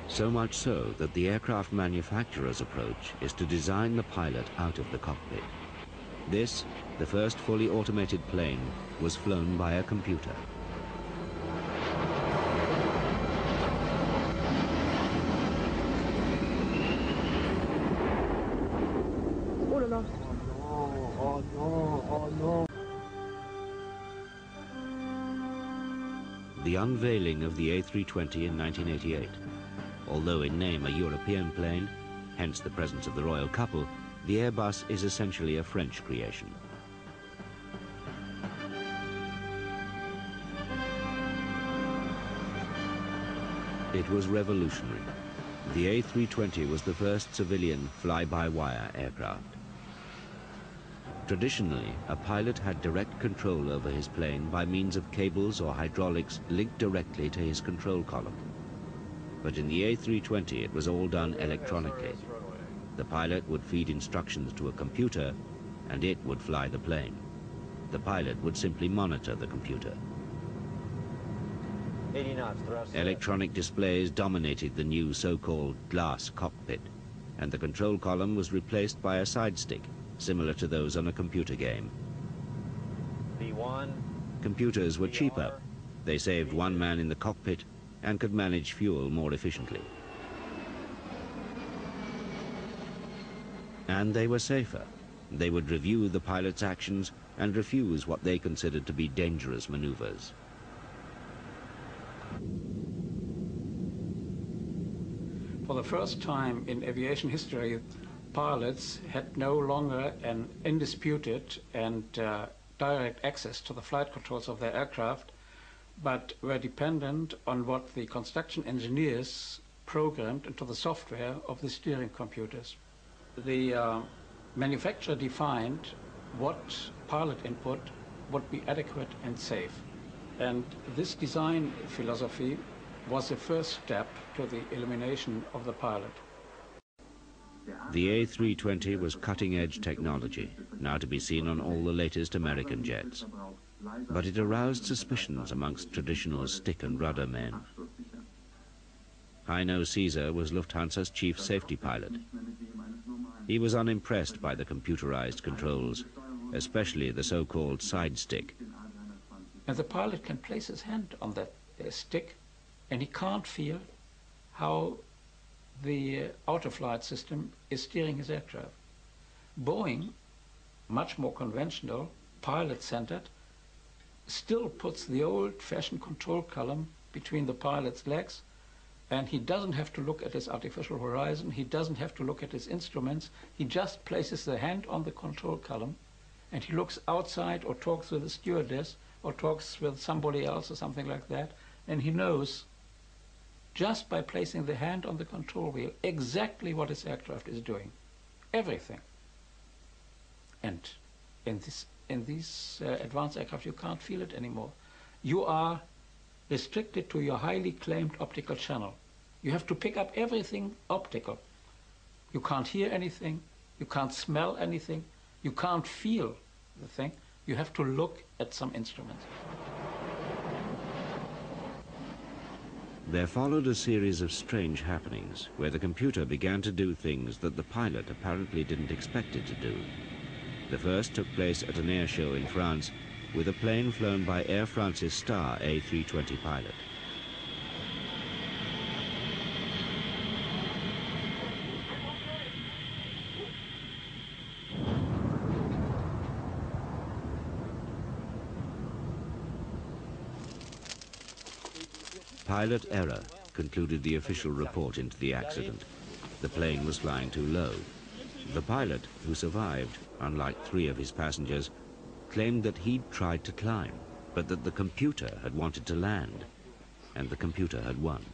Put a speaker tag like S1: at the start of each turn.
S1: So much so that the aircraft manufacturer's approach is to design the pilot out of the cockpit. This, the first fully automated plane, was flown by a computer.
S2: Oh là là.
S3: Oh no, oh no.
S1: The unveiling of the A320 in 1988. Although in name a European plane, hence the presence of the royal couple, the Airbus is essentially a French creation. It was revolutionary. The A320 was the first civilian fly-by-wire aircraft. Traditionally, a pilot had direct control over his plane by means of cables or hydraulics linked directly to his control column. But in the A320, it was all done electronically. The pilot would feed instructions to a computer, and it would fly the plane. The pilot would simply monitor the computer.
S4: 80 knots, thrust.
S1: Electronic displays dominated the new so-called glass cockpit, and the control column was replaced by a side stick, similar to those on a computer game.
S4: B1.
S1: Computers were cheaper. They saved one man in the cockpit and could manage fuel more efficiently. And they were safer. They would review the pilot's actions and refuse what they considered to be dangerous maneuvers.
S5: For the first time in aviation history, pilots had no longer an undisputed and direct access to the flight controls of their aircraft, but were dependent on what the construction engineers programmed into the software of the steering computers. The manufacturer defined what pilot input would be adequate and safe. And this design philosophy was the first step to the elimination of the pilot.
S1: The A320 was cutting-edge technology, now to be seen on all the latest American jets. But it aroused suspicions amongst traditional stick and rudder men. Heino Caesar was Lufthansa's chief safety pilot. He was unimpressed by the computerized controls, especially the so-called side stick.
S5: And the pilot can place his hand on that stick, and he can't feel how the autoflight system is steering his aircraft. Boeing, much more conventional, pilot-centered, still puts the old-fashioned control column between the pilot's legs, and he doesn't have to look at his artificial horizon, he doesn't have to look at his instruments, he just places the hand on the control column, and he looks outside or talks with the stewardess or talks with somebody else or something like that, and he knows just by placing the hand on the control wheel exactly what his aircraft is doing. Everything. And in these advanced aircraft, you can't feel it anymore. You are restricted to your highly claimed optical channel. You have to pick up everything optical. You can't hear anything, you can't smell anything, you can't feel the thing. You have to look at some instruments.
S1: There followed a series of strange happenings where the computer began to do things that the pilot apparently didn't expect it to do. The first took place at an air show in France with a plane flown by Air France's star A320 pilot. Pilot error, concluded the official report into the accident. The plane was flying too low. The pilot, who survived, unlike 3 of his passengers, claimed that he'd tried to climb, but that the computer had wanted to land, and the computer had won.